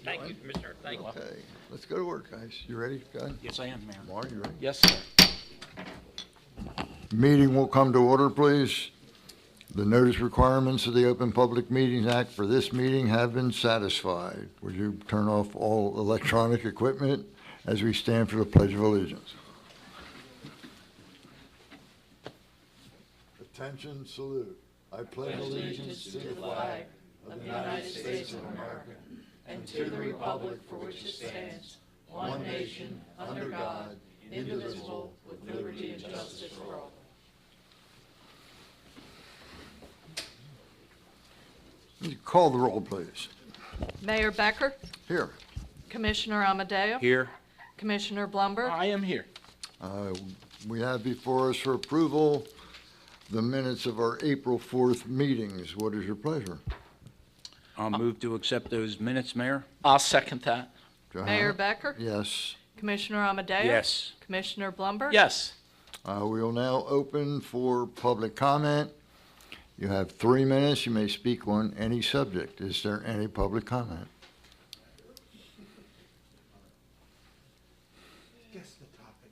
Thank you, Commissioner. Thank you. Okay, let's go to work, guys. You ready? Go ahead. Yes, I am, Mayor. Mar, you ready? Yes, sir. Meeting will come to order, please. The notice requirements of the Open Public Meetings Act for this meeting have been satisfied. Would you turn off all electronic equipment as we stand for the Pledge of Allegiance? Attention, salute. I pledge allegiance to the flag of the United States of America and to the republic for which it stands, one nation, under God, indivisible, with liberty and justice for all. Call the roll, please. Mayor Becker, Here. Commissioner Amadeo, Here. Commissioner Blumberg, I am here. We have before us for approval the minutes of our April 4th meetings. What is your pleasure? I'll move to accept those minutes, Mayor. I'll second that. Mayor Becker, Yes. Commissioner Amadeo, Yes. Commissioner Blumberg. Yes. We will now open for public comment. You have 3 minutes. You may speak on any subject. Is there any public comment? Guess the topic.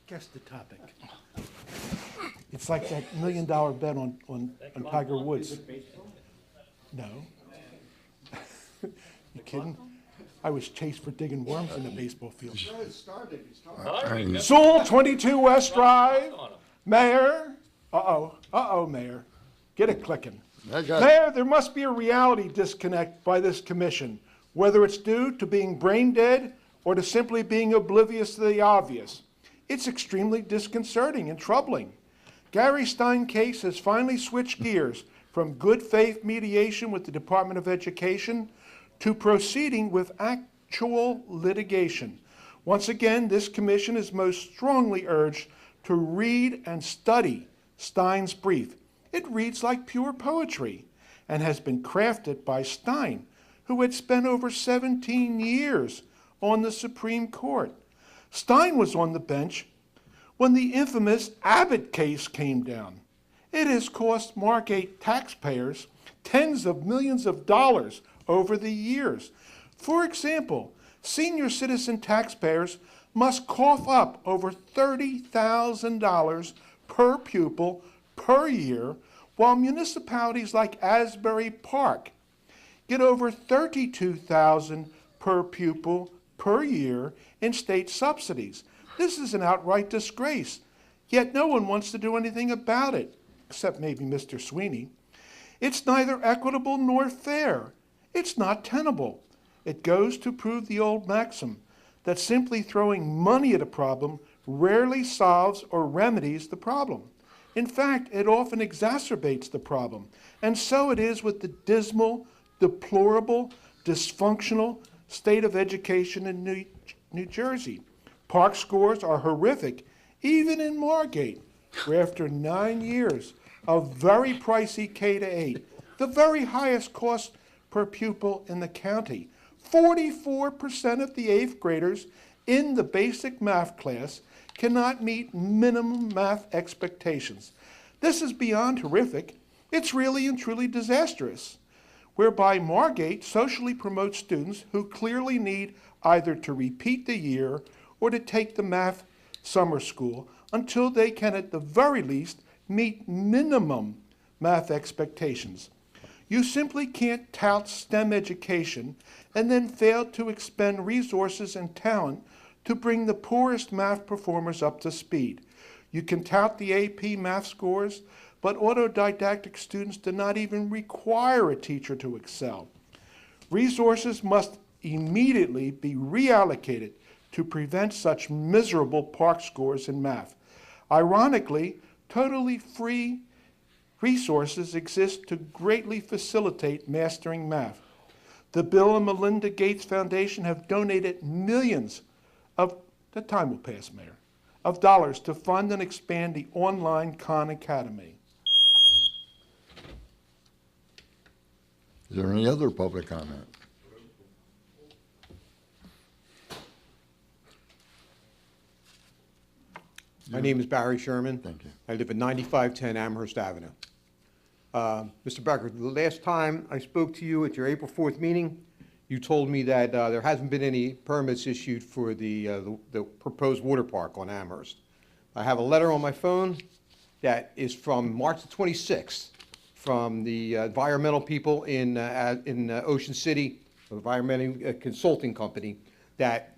Guess the topic. It's like that $1 million bet on Tiger Woods. No. You kidding? I was chased for digging worms in the baseball field. Sewell, 22 West Drive. Mayor. Uh-oh, Mayor. Get it clicking. Mayor, there must be a reality disconnect by this commission, whether it's due to being brain dead or to simply being oblivious to the obvious. It's extremely disconcerting and troubling. Gary Stein case has finally switched gears from good faith mediation with the Department of Education to proceeding with actual litigation. Once again, this commission is most strongly urged to read and study Stein's brief. It reads like pure poetry and has been crafted by Stein, who had spent over 17 years on the Supreme Court. Stein was on the bench when the infamous Abbott case came down. It has cost Margate taxpayers tens of millions of dollars over the years. For example, senior citizen taxpayers must cough up over $30,000 per pupil per year, while municipalities like Asbury Park get over $32,000 per pupil per year in state subsidies. This is an outright disgrace, yet no one wants to do anything about it, except maybe Mr. Sweeney. It's neither equitable nor fair. It's not tenable. It goes to prove the old maxim that simply throwing money at a problem rarely solves or remedies the problem. In fact, it often exacerbates the problem. And so it is with the dismal, deplorable, dysfunctional state of education in New Jersey. Park scores are horrific, even in Margate, where after 9 years of very pricey K-8, the very highest cost per pupil in the county, 44% of the 8th graders in the basic math class cannot meet minimum math expectations. This is beyond horrific. It's really and truly disastrous, whereby Margate socially promotes students who clearly need either to repeat the year or to take the math summer school until they can at the very least meet minimum math expectations. You simply can't tout STEM education and then fail to expend resources and talent to bring the poorest math performers up to speed. You can tout the AP math scores, but autodidactic students do not even require a teacher to excel. Resources must immediately be reallocated to prevent such miserable Park scores in math. Ironically, totally free resources exist to greatly facilitate mastering math. The Bill and Melinda Gates Foundation have donated millions of, the time will pass, Mayor, of dollars to fund and expand the online Khan Academy. Is there any other public comment? My name is Barry Sherman. Thank you. I live at 9510 Amherst Avenue. Mr. Becker, the last time I spoke to you at your April 4th meeting, You told me that there hasn't been any permits issued for the proposed water park on Amherst. I have a letter on my phone that is from March the 26th from the environmental people in Ocean City, environmental consulting company, that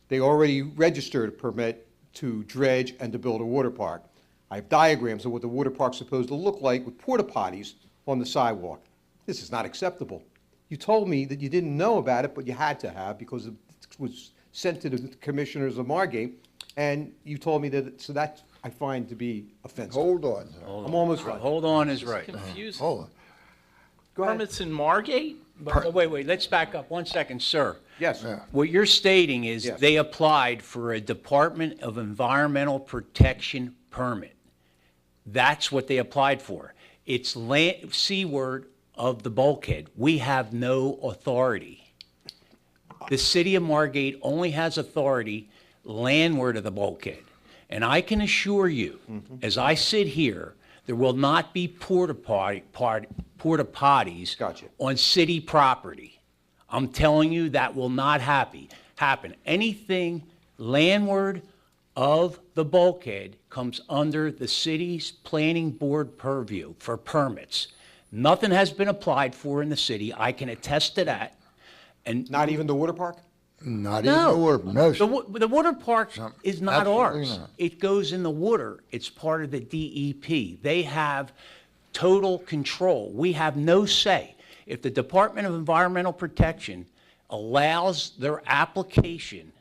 they already registered a permit to dredge and to build a water park. I have diagrams of what the water park's supposed to look like with porta potties on the sidewalk. This is not acceptable. You told me that you didn't know about it, but you had to have because it was sent to the commissioners of Margate, and you told me that, so that I find to be offensive. Hold on. I'm almost right. Hold on is right. Confusing. Hold on. Go ahead. Permits in Margate? But wait, let's back up 1 second, sir. Yes. Yeah. What you're stating is Yes. they applied for a Department of Environmental Protection permit. That's what they applied for. It's seaward of the bulkhead. We have no authority. The city of Margate only has authority landward of the bulkhead. And I can assure you, as I sit here, there will not be porta potties Gotcha. on city property. I'm telling you, that will not happen. Anything landward of the bulkhead comes under the city's planning board purview for permits. Nothing has been applied for in the city. I can attest to that. And Not even the water park? Not no, even the water, no. the water park Some- is not absolutely ours. not. It goes in the water. It's part of the DEP. They have total control. We have no say. If the Department of Environmental Protection allows their application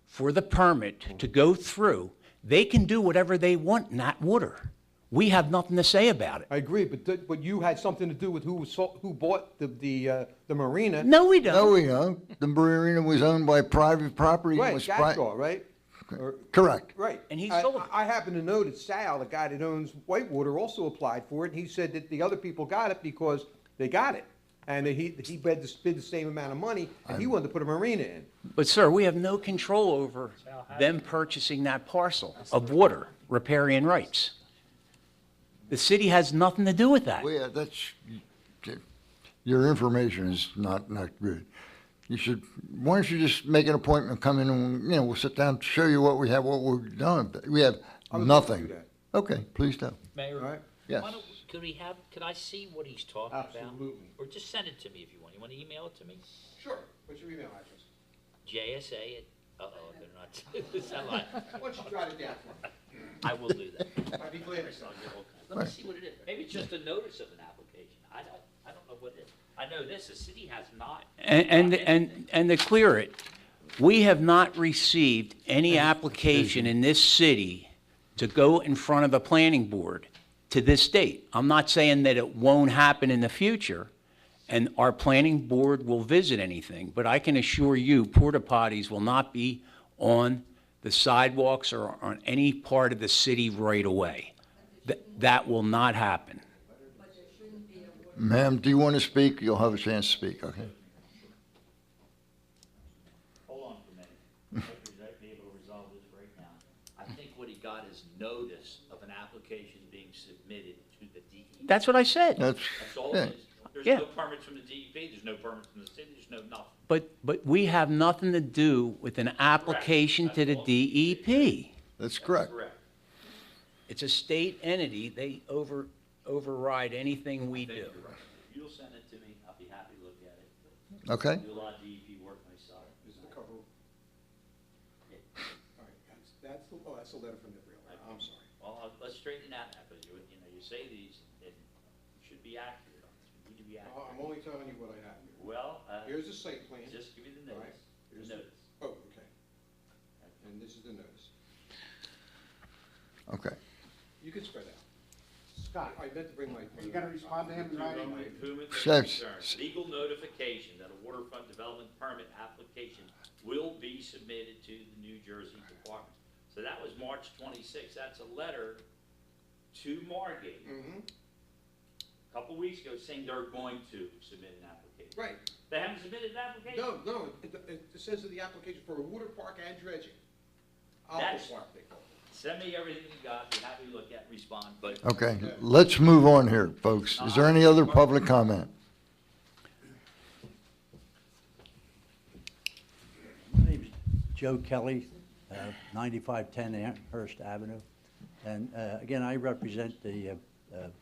for the permit to go through, they can do whatever they want in that water. We have nothing to say about it. I agree, but you had something to do with who bought the marina. No, we don't. No, we don't. The marina was owned by private property. It Right, was Gatshaw, right? Or- Correct. Right. And he I- sold it. I happen to know that Sal, the guy that owns Whitewater, also applied for it, and he said that the other people got it because they got it. And that he bid the same amount of money, and he wanted to put a marina in. But sir, we have no control over them purchasing that parcel of water, riparian rights. The city has nothing to do with that. Well, yeah, that's, your information is not good. You should, why don't you just make an appointment, come in and, we'll sit down, show you what we have, what we've done. We have I would love to nothing. do that. Okay, please do. Mayor, All right. Yes. why don't, could I see what he's talking about? Absolutely. Or just send it to me if you want. You want to email it to me? Sure. What's your email address? JSA at, they're not, it's not like, Why don't you jot it down for me? I will do that. I'd be glad to. Let me see what it is. Maybe it's just a notice of an application. I don't know what it is. I know this, the city has not. And to clear it, we have not received any application in this city to go in front of a planning board to this date. I'm not saying that it won't happen in the future, and our planning board will visit anything, but I can assure you, porta potties will not be on the sidewalks or on any part of the city right away. That will not happen. Ma'am, do you want to speak? You'll have a chance to speak, okay? Hold on for a minute. I'd be able to resolve this right now. I think what he got is notice of an application being submitted to the DEP. That's what I said. That's, That's all yeah. it is. There's Yeah. no permits from the DEP, there's no permits from the city, there's no nothing. But we have nothing to do with an application to the DEP. That's correct. Correct. It's a state entity. They override anything we do. If you'll send it to me, I'll be happy to look at it. Okay? Do a lot of DEP work myself. This is the cover. All right, that's the letter from the real, I'm sorry. Well, let's straighten that out, because you say these, and you should be accurate on this. You need to be I'm accurate. only telling you what I have here. Well, Here's the site plan. just give me the All right. notice. Here's The the- notice. Oh, okay. And this is the notice. Okay. You can spread out. Scott, I meant to bring my. are you gonna respond to him in writing? Improvement of That's- concern. Legal notification that a waterfront development permit application will be submitted to the New Jersey Department. So that was March 26th. That's a letter to Margate. Mhm. A couple weeks ago saying they're going to submit an application. Right. They haven't submitted an application? No, it says in the application for a water park and dredging. That's- Aqua park, they call it. Send me everything you got, be happy to look at, respond, but Okay, let's move on here, folks. Is there any other public comment? Joe Kelly, 9510 Amherst Avenue. And again, I represent the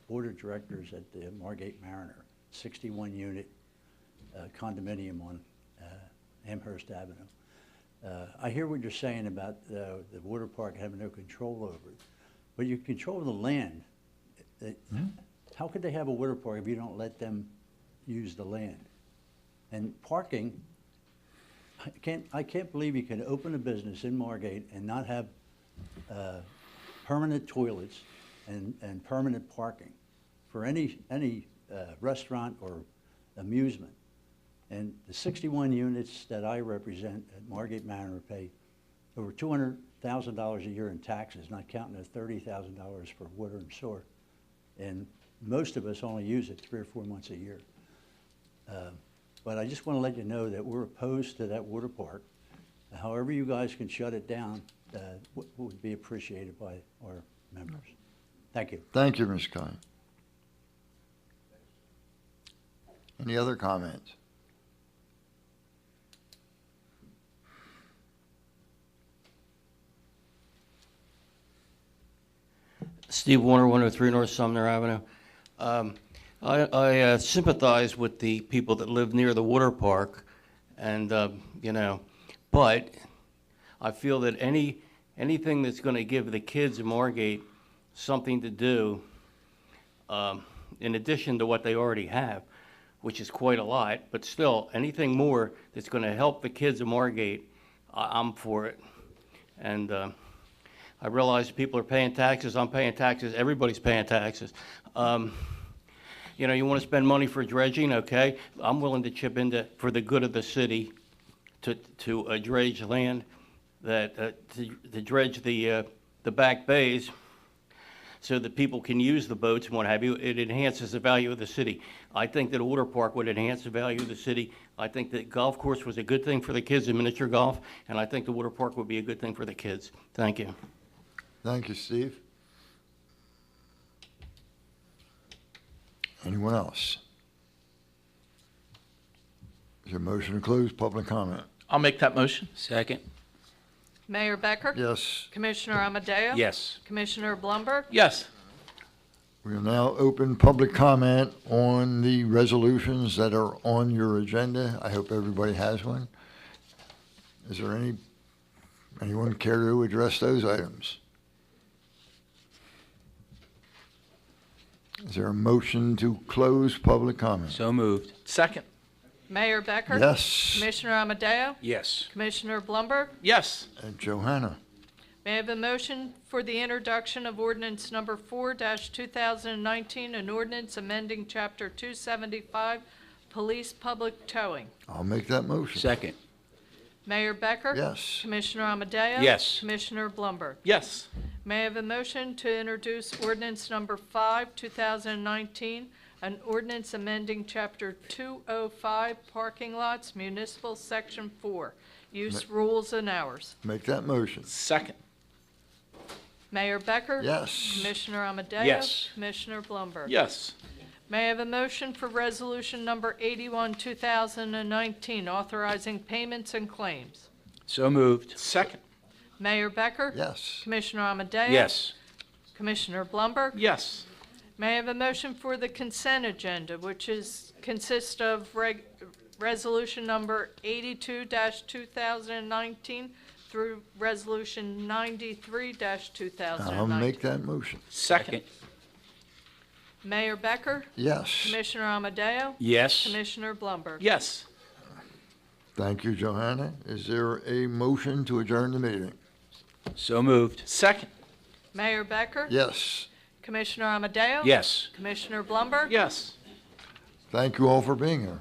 Board of Directors at the Margate Mariner, 61-unit condominium on Amherst Avenue. I hear what you're saying about the water park having no control over it, but you control the land. How could they have a water park if you don't let them use the land? And parking, I can't believe you can open a business in Margate and not have permanent toilets and permanent parking for any restaurant or amusement. And the 61 units that I represent at Margate Manor pay over $200,000 a year in taxes, not counting the $30,000 for water and sewer. And most of us only use it 3 or 4 months a year. But I just want to let you know that we're opposed to that water park. However you guys can shut it down would be appreciated by our members. Thank you. Thank you, Ms. Kine. Any other comments? Steve Warner, 103 North Sumner Avenue. I sympathize with the people that live near the water park, and but I feel that anything that's going to give the kids in Margate something to do, in addition to what they already have, which is quite a lot, but still anything more that's going to help the kids in Margate, I'm for it. And I realize people are paying taxes, I'm paying taxes, everybody's paying taxes. You want to spend money for dredging, okay? I'm willing to chip in for the good of the city to dredge land, to dredge the back bays so that people can use the boats and what have you. It enhances the value of the city. I think that a water park would enhance the value of the city. I think that golf course was a good thing for the kids in miniature golf, and I think the water park would be a good thing for the kids. Thank you. Thank you, Steve. Anyone else? Is there a motion to close public comment? I'll make that motion. Second? Mayor Becker? Yes. Commissioner Amadeo? Yes. Commissioner Blumberg? Yes. We will now open public comment on the resolutions that are on your agenda. I hope everybody has one. Is there anyone care to address those items? Is there a motion to close public comment? So moved. Second. Mayor Becker? Yes. Commissioner Amadeo? Yes. Commissioner Blumberg? Yes. And Johanna? May I have a motion for the introduction of ordinance number 4-2019, an ordinance amending Chapter 275, Police Public Towing? I'll make that motion. Second? Mayor Becker? Yes. Commissioner Amadeo? Yes. Commissioner Blumberg? Yes. May I have a motion to introduce ordinance number 5-2019, an ordinance amending Chapter 205, Parking Lots, Municipal Section 4, Use Rules and Hours? Make that motion. Second. Mayor Becker? Yes. Commissioner Amadeo? Yes. Commissioner Blumberg? Yes. May I have a motion for resolution number 81, 2019, authorizing payments and claims? So moved. Second. Mayor Becker? Yes. Commissioner Amadeo? Yes. Commissioner Blumberg? Yes. May I have a motion for the consent agenda, which consists of resolution number 82-2019 through resolution 93-2019? I'll make that motion. Second. Mayor Becker? Yes. Commissioner Amadeo? Yes. Commissioner Blumberg? Yes. Thank you, Johanna. Is there a motion to adjourn the meeting? So moved. Second. Mayor Becker? Yes. Commissioner Amadeo? Yes. Commissioner Blumberg? Yes. Thank you all for being here.